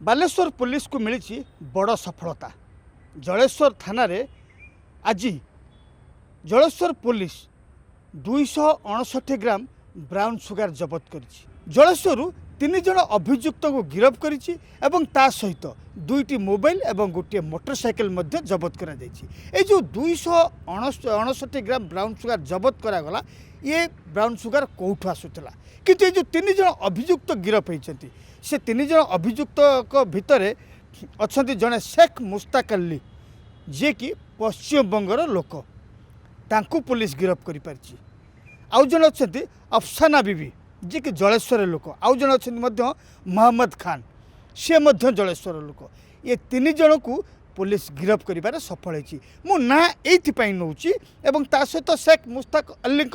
Baleshwar police को मिली बड़ सफलता। जलेश्वर थाना रे आज Jaleswar police 259 gram brown sugar जबत करिछि। जलेश्वर 3 जन अभियुक्त को गिरफ्त करिछि एवं ता सहित 2टी मोबाइल एवं गोटे मोटरसाइकिल मध्य जबत करा जाइछि। ए जो 259 ग्राम ब्राउन सुगार जबत करागला ये ब्राउन सुगार कौठु आसुला किंतु ये जो 3 जन अभियुक्त गिरफ्त होइछन्ति से 3 जन अभियुक्त भितर अच्छा जड़े शेख मुस्ताक अली जे कि पश्चिम बंगर लोक तांकु पुलिस गिरफ्त कर पारिछि। आउ जन अच्छा अफसाना बीबी जे कि जलेश्वर लोक आउ जन अच्छा मोहम्मद खान से जलेश्वर लोक ये 3 जन को पुलिस गिरफ्त कर सफल होती। मु ना ये नौची एवं ता सहित शेख मुस्ताक अली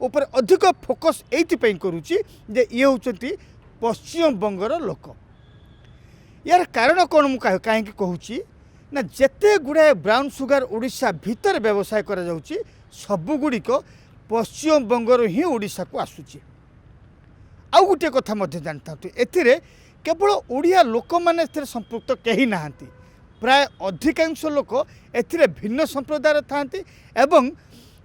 ऊपर अधिक फोकस ये करुच्ची जे ये होती पश्चिम बंगर लोक। यार कारण कौन मुझे कहीं कहूँ ना जिते गुड़ाए ब्राउन सुगार ओडिशा भितर व्यवसाय करा जाउची सबुगुड़िक पश्चिम बंगर ही ओडिशा को आसूची। आउ गोटे कथा जानी था एथिरे केवल ओडिया लोक मैंने संपृक्त कहीं नहांती प्राय अधिकांश लोक एथिरे भिन्न संप्रदाय थांती एवं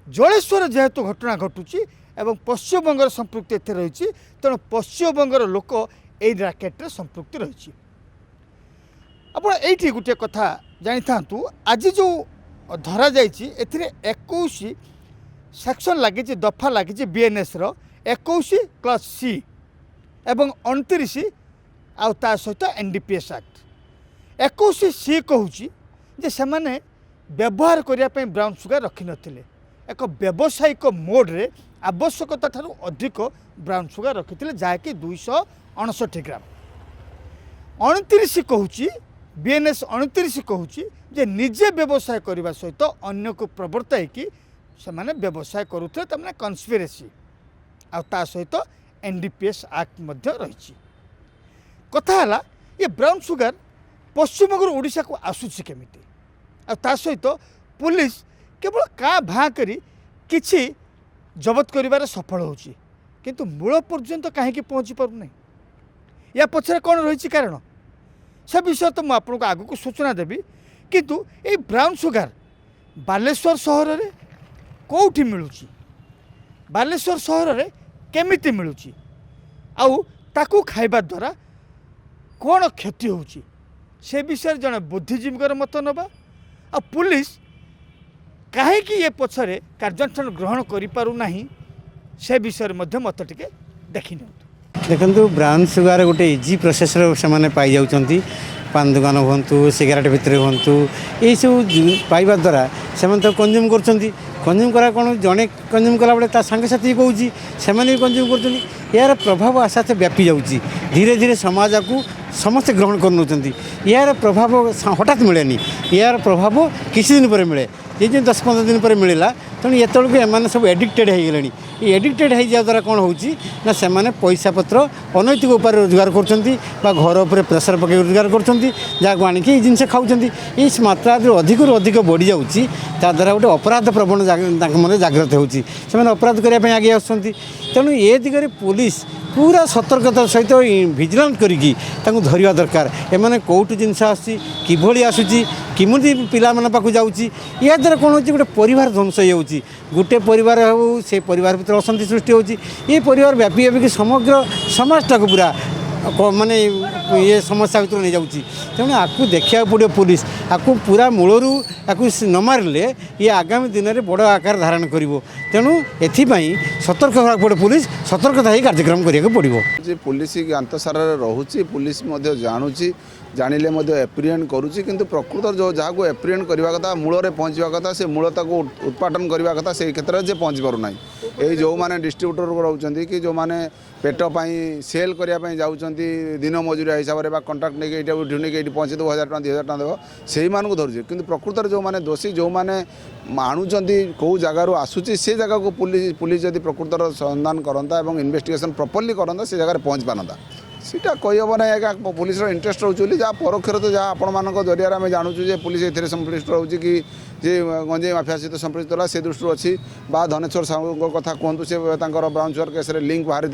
जलेश्वर जेहेतु घटना घटुची एवं पश्चिम बंगर संपृक्ति एथे रही तेणु पश्चिम बंगर लोक ए राकेट्रे संपृक्ति रही। आप ये गोटे कथा जानी था आज जो धरा जाइए 21 सेक्शन लगी दफा लगी बीएनएस रो 21+C एवं 29 आउ ता सहित एनडीपीएस एक्ट 21C कहूँ जे से माने व्यवहार करने ब्राउन सुगार रखी नथिले एक व्यावसायिक मोड्रे आवश्यकता ठारू अधिक ब्राउन सुगार रखी जहाँकि 259 ग्राम। 29 कहूँ बीएनएस 29 कहूँ जे निजे व्यवसाय करने सहित अन्य को प्रवर्ताई कि से माने व्यवसाय करुथे तमने कन्स्पिरेसी आ ता सहित एनडीपीएस एक्ट मध्य रही। कथा है ये ब्राउन सुगार पश्चिम बंग ओडिशा को आसूची केमिति आ ता सहित पुलिस केवल का भाँ करी किछि जबत करिबार सफल होची किंतु मूल पर्यंत कहीं पहुँची पारुना। या पछरे कौन रही कारण से विषय तो मुझे आपको आग को सूचना देवी किंतु ये ब्राउन सुगार बालेश्वर सहर में कौटी मिलूची बालेश्वर सहर में केमिति मिलूची आउ ताकू खाइबा द्वारा कौन क्षति होची से विषय जड़े बुद्धिजीवी मत नवा आ पुलिस कहीं ये पछरे कार्यानुष्ठान ग्रहण करिपारुना से विषय मत टिके देखि देखु ब्राउन सुगार गोटे इजी प्रोसेस से पाई जाऊँगी पान दुकान हूँ सिगारेट भितर हूँ यही सब पाइबा द्वारा से कंज्यूम कंज्यूम करा कौन जड़े कंज्यूम कला बेले सांगे साथी कहूँ से कंज्यूम कर यार प्रभाव आस्ते आस्ते व्यापी जाऊँगी धीरे धीरे समाज को समस्ते ग्रहण कर यार प्रभाव हठात मिले यार प्रभाव किसी दिन पर मिले ये 10-15 दिन पर मिलला तेणु ये एम सब एडिक्टेड हो गले एडिक्टेड हो जा द्वारा कौन होना से पैसा पत्र अनैतिक उपाय रोजगार कर घर उपर प्रेसर पकड़ रोजगार कर आणिकी जिनस खाऊँ इस मात्रा अधिक अधिक बढ़ी जाऊँगी द्वारा गोटे अपराध प्रवण मन जागृत होती अपराध करने आगे आसुँच तेणु ये दिगरे पुलिस पूरा सतर्कता सहित भिजिलांट करी धरवा दरकार एमाने कौटू जिनस आसुची आसूची किमती पिला पाक जाऊँगी या द्वारा कौन हो गोटे परिवार ध्वंस हो गोटे परिवार हो से परिवार भीतर अशांति सृष्टि होची ये परिवार व्यापी व्यापी समग्र समाजटा को पूरा माने ये समस्या भीतर नहीं जाऊँगी तेणु आपको देखा पड़ो पुलिस आपको पूरा मूलरू आपको न मारे ये आगामी दिन में बड़ आकार धारण कर तेणु एपाई सतर्क होगा पड़े पुलिस सतर्कता ही कार्यक्रम करा पड़ो पुलिस गांतसार रोचे पुलिस जानूची जानिले एप्रिहेंड करुच्ची किंतु प्रकृत जो जहाँ को एप्रिहेंड करवा कथा मूल पहुँचा कथा से मूलता को उत्पादन करवा कथा से क्षेत्र में पहुँच पारना यही जो मैंने डिस्ट्रीब्यूटर रोचे कि जो मैंने पेट सेल करने जाऊँगी दिन मजुरिया हिसाब से कंट्राक्ट नहीं ये पहुँचे देव 1000 टଙ୍କା 2000 टଙ୍କା देव से धरुचे कि प्रकृत जो मैंने दोषी जो मैंने आणुंट कौ जगार आसूची से जगह को पुलिस जदि प्रकृतर संधान करता और इन्वेस्टिगेशन प्रॉपर्ली करता से जगह पहुँच पारता সেটা কইহব না আজ্ঞা পুলিশর ইন্টারেস্ট রয়েছে বলে যা পরোক্ষরে তো যা আপনার জরিয়ারে আমি জানুছু যে পুলিশ এতে সম্পৃক্ত রয়েছে কি যে গঞ্জেই মাফিয়া সহ সম্পৃক্ত হল সে দৃষ্টি অছি বা ধনেশ্বর সাহুঙ্ কথা কুহতু সে তাঁর ব্রাউন সুগার কেসরে লিঙ্ক বাহারি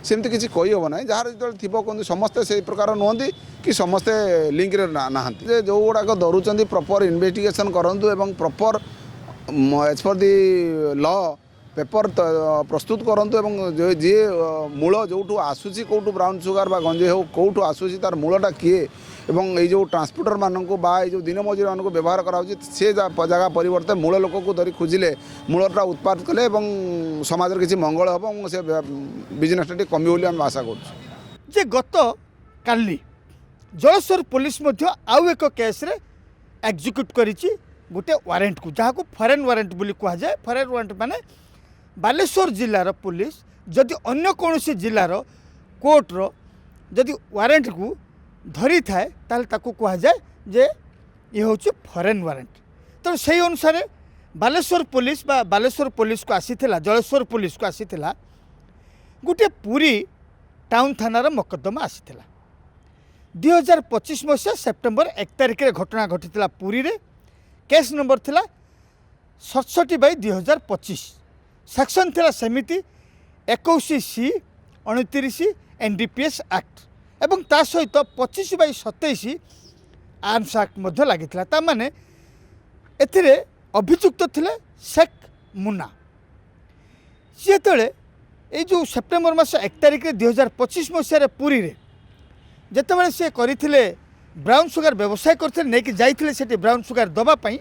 সেমতি কিছু কইহব না যার যেত থিব কুহতু সমস্তে সেই প্রকার নুহতি কি সমস্তে লিঙ্করে না যে যেগুড়াক ধরুচ্ছেন প্রপর ইনভেস্টিগেশন করতু এবং প্রপর এজ পর দি ল পেपर प्रस्तुत करंतु एवं जी मूल जो आसूसी कौटू ब्राउन सुगार बा गंजे हो कौटू आसूसी तार मूलटा किए एवं ये जो ट्रांसपोर्टर मानक बा जो दिन मजूरी मान व्यवहार करा से जगह परिवर्तन मूल लोक को धरी खोजिले मूलटा उत्पाद कले समाज किसी मंगल हम से बिजनेस कमी बोली आम आशा कर जे गत काली जलेश्वर पुलिस आउ एक केस्रे एक्जिक्यूट करिछि गोटे वारेंट को जहाँ को फरेन वारेंट बोली कह जाए फरेन वारेंट माने बालेश्वर जिलार पुलिस जदि अन्य कौन जिलार कोर्टर जदि वारेंट को धरी थाए ताल ताकू कह जाए जे ये हूँ फरेन वारेंट तो से अनुसार बालेश्वर पुलिस को आसीथिला जलेश्वर पुलिस को आसीथिला गोटे पुरी टाउन थानार मकद्दमा आसीथिला 2025 मसीहा सेप्टेम्बर 1 तारिख रे घटना घटी पुरी रे केस नंबर थिला 67/2025 सेक्शन थिला सेमिति 21C 29 NDPS एक्ट एवं ता सहित 25/27 आर्म्स एक्ट मध्य लागिथिला ता माने एथिरे अभियुक्त थिले शेख मुन्ना सी तले ए जो सेप्टेम्बर मास 1 तारिख रे 2025 मसीहा पुरी रे जेतेबेले से करथिले ब्राउन सुगार व्यवसाय करथिले नेकी जाइथिले सेठी ब्राउन सुगार दबा पई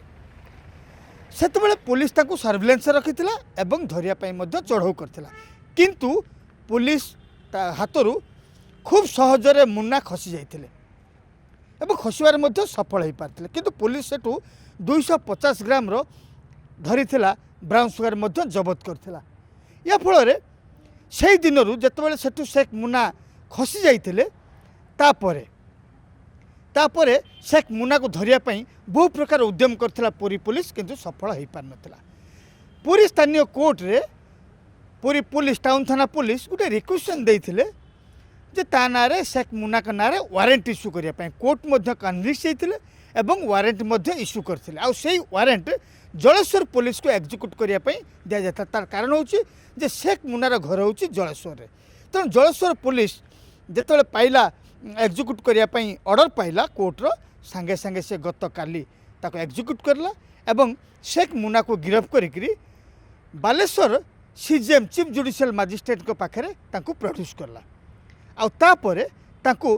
सेतेबेले पुलिस ताकू सर्विलेंस रखिथिला एवं धरिया पई मध्य चढ़ाऊ करथिला किंतु पुलिस हाथरू खूब सहजरे मुन्ना खसी जाइथिले एवं खसिबार मध्य सफल हो पारथिले किंतु पुलिस सेठू 250 ग्राम रो धरिथिला ब्राउन सुगार मध्य जबत करथिला या फल से दिन जेतेबेले सेठू शेख मुन्ना खसी जाइथिले तापरे शेख मुन्ना को धरिया पई बहु प्रकार उद्यम करथिला पुरी पुलिस किंतु सफल हो पार नथिला पुरी स्थानीय कोर्ट रे पुरी पुलिस टाउन थाना पुलिस गोटे रिक्वेशन देइथिले जे ता नारे शेख मुन्ना का नारे वारेंट इश्यू करिया पई कोर्ट मध्य कन्विंस होइथिले एवं वारेंट मध्य इश्यू करथिले आ सेही वारेंट जलेश्वर पुलिस को एक्जिक्यूट करिया पई दिया जाता तार कारण होची जे शेख मुन्नार घर होची जलेश्वर रे तो जलेश्वर पुलिस जेतले पाइला एक्जिक्यूट करिया पई ऑर्डर पाइला कोर्टर संगे संगे से गत काली ताको एक्जिक्यूट करला एवं शेख मुन्ना को गिरफ्त करिकरी Baleswar CJM chief judicial magistrate को पाखरे ताको प्रोड्यूस करला आ तापरे ताको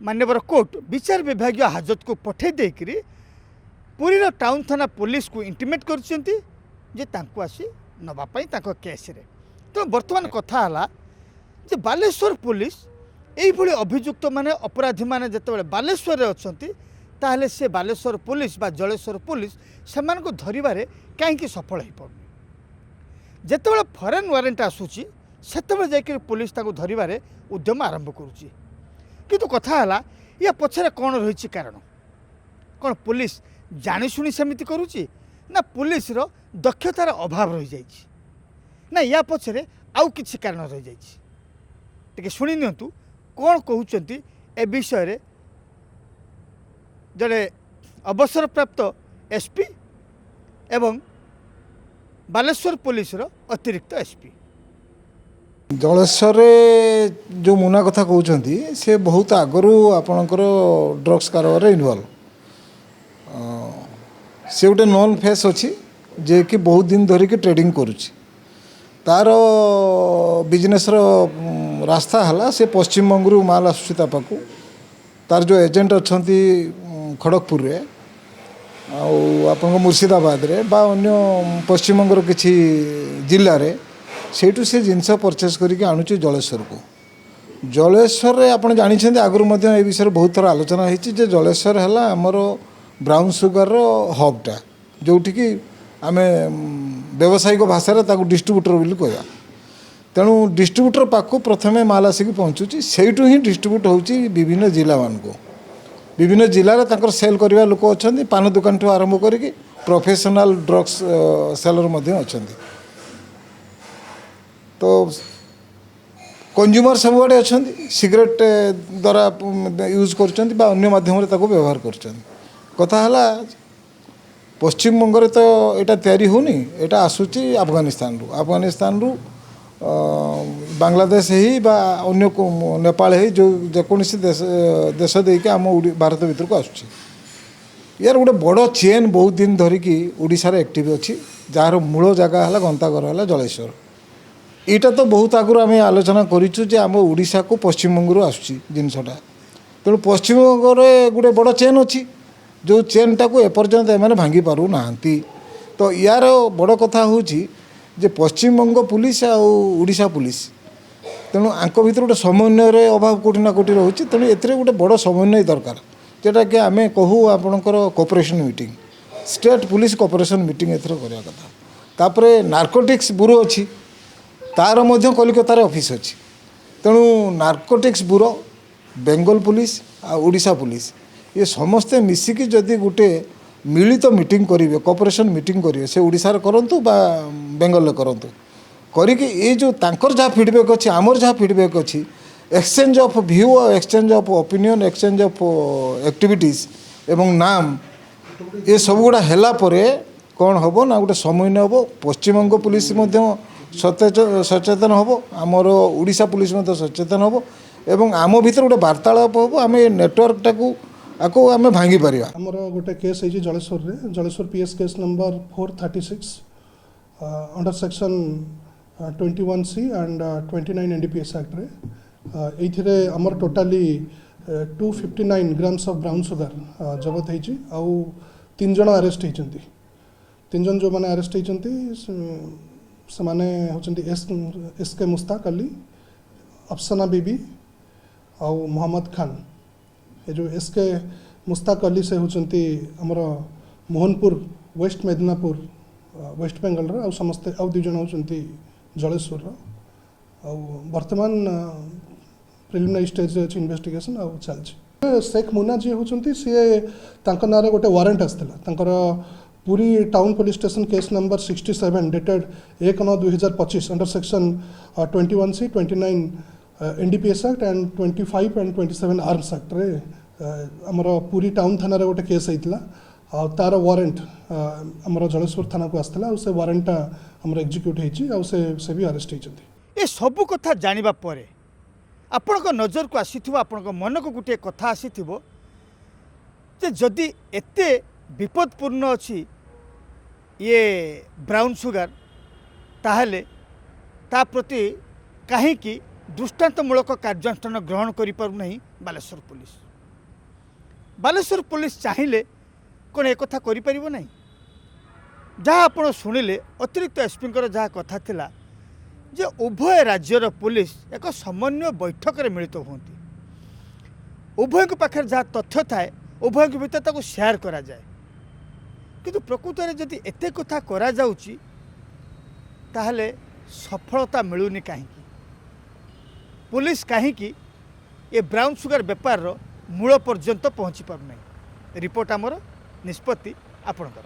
मान्यवर कोर्ट विचार विभाग हाजत को पठे देकरी पुरी टाउन थाना पुलिस को इंटिमेट करछंती जे ताको आसी नबा पई ताको केस रे तो वर्तमान कथा हला जे बालेश्वर पुलिस यही अभियुक्त माने अपराधी माने जेतेबेले बालेश्वर अच्छी ताहले से बालेश्वर पुलिस बा जलेश्वर पुलिस सेमान को धरिबारे कहीं सफल हो पार जेतेबेले फरेन वारेंट आसूची सेतेबेले जाकर पुलिस ताको धरिबारे उद्यम आरंभ करुची किंतु कथा हला या पछरे कौन रही कारण कौन पुलिस जानी शुणी सेमिति करुची ना पुलिस रो दक्षतार अभाव रही जाइछि ना या पछरे आउ किछि कारण रही जाइछि टिके शुणी नियंतु कौन कहते ए विषय जड़े अवसर प्राप्त एसपी एवं बालेश्वर पुलिस अतिरिक्त एसपी जलेश्वर जो मुना कथा कहते से बहुत आगु आपणकर ड्रग्स कारबार इनवल्व से गोटे नोन फेस अच्छी जे कि बहुत दिन धरिकी ट्रेडिंग करुच्ची तार बिजनेस रास्ता है से पश्चिम बंगू माल आसूसी पाक तार जो एजेंट अच्छा खड़गपुर रे आप मुर्शिदाबाद रे बा अन्य पश्चिम बंगर किसी जिले रे सेठू से जिनस परचेस करके आणुची जलेश्वर को जलेश्वर आप जानते आगुरी ए विषय बहुत थर आलोचना होती जलेश्वर है आमर ब्राउन सुगार हबटा जोटिकी आम व्यावसायिक भाषा डिस्ट्रीब्यूटर बोली कहवा तेणु डिस्ट्रीब्यूटर पाखु प्रथमे माल आसिक पहुँचुची से ही डिस्ट्रीब्यूट होची विभिन्न जिला मान को विभिन्न जिले में सेल करवा लोक अच्छा पान दुकान ठू आरंभ करके प्रोफेशनल ड्रग्स सेलर अच्छा तो कंज्यूमर सबुआड़े अच्छा सिगरेट द्वारा यूज कर माध्यम व्यवहार कर कथा है पश्चिम बंग तो यहाँ तैयारी होनी यहाँ आसूची अफगानिस्तान रु बांग्लादेश ही बा अन्य नेपाल ही जो जेकोसी देश देके आम भारत भीतर को आसूँ यार गोटे बड़ चेन बहुत दिन धरिकी ओडिशार एक्टिव अच्छी जार मूल जगह है गंताघर है जलेश्वर यहाँ तो बहुत आगुरी आम आलोचना करूँ जे आम ओडिशा को पश्चिम बंगू आसूँ जिनसटा तेणु पश्चिम बंग गोटे बड़ चेन अच्छी जो चेन टाक एपर्यंत एम भांगी पारु ना तो यार बड़ कथा हूँ जे पश्चिम बंग पुलिस आड़शा पुलिस तेणु आंक भर गोटे समन्वय अभाव कोटी ना कोटी रोचे तेणु ए गोटे बड़ समन्वय दरकार जोटा कि आम कहूँ आपणकर cooperation meeting state police cooperation meeting एथर करवा कथा तापर नार्कोटिक्स ब्यूरो अच्छी तार मध्य कलिकतार ऑफिस अच्छी तेणु narcotics bureau Bengal police Odisha police ये समस्ते मिसिकी जदि गोटे मिलित मीटिंग करेंगे कोऑपरेशन मीटिंग करेंगे से ओडिशार करंतु बा बेंगल करंतु करिके ये जो तांकर जहाँ फीडबैक अच्छी आमर जहाँ फीडबैक अच्छी exchange of view exchange of opinion exchange of activities एवं नाम ये सब गुड़ा हैला परे कौन हम ना गोटे समन्वय हम पश्चिमबंग पुलिस सचेतन हम आमर ओडिशा पुलिस सचेतन हम एवं आम भीतर गोटे वार्तालाप हम आम नेटवर्क टाकू आको आम भांगी पार आमर गोटे केस है Jaleswar PS case number 436 under section 21C and 29 NDPS act रे ये आमर totally 259 grams of brown sugar जबत होती आउ 3 जन अरेस्ट होती 3 जन जो मैंने अरेस्ट होती से माने होचंती एसके मुस्ताक अली अफसाना बीबी आउ मोहम्मद खान ये जो एसके मुस्ताक अली से होचंती हमर मोहनपुर वेस्ट मेदिनापुर वेस्ट बेंगल रो समस्ते आउ 2 जन होचंती जलेश्वर रो वर्तमान प्रिलिमिनरी स्टेज अच्छी इन्वेस्टिगेशन आउ चलछि शेख मुन्ना जी होचंती सी तांकर नारे गोटे वारंट आसला तांकर पूरी town police station case number 67 dated 1/9/2025 under section 21C 29 NDPS act and 25 and 27 arms act रे हमर पूरी टाउन थाना रे गोटे केस होइतला आ तार वारंट हमर जलेश्वर थाना को आसला से वारंट हमर एग्जीक्यूट हेछि आ से भी अरेस्ट हेछथि ए सब कथा जानिबा परे आपणक नजर को आसीथिबो आपणक मन को गोटे कथा आसीथिबो जे जदि एते विपदपूर्ण अछि ये ब्राउन सुगर ताहले ता प्रति कहीं दृष्टांतमूलक कार्यानुष्ठान ग्रहण करिपारु नहीं बालेश्वर पुलिस चाहिए कौन एक कथा करि परिबो नहीं जहाँ आपण शुणिले अतिरिक्त एसपी जहाँ कथा थिला जे उभय राज्यर पुलिस एक समन्वय बैठक में मिलित होती उभय पाखे जहाँ तथ्य थाए उभय भितर ताको शेयर करा जाए किंतु प्रकृत में जदि एते कथा करा जाउची ताहले सफलता मिलूनी कहीं पुलिस कहीं ये ब्राउन सुगर बेपार मूल पर्यंत पहुँची पार नहीं रिपोर्ट आमर निष्पत्ति आपणकर।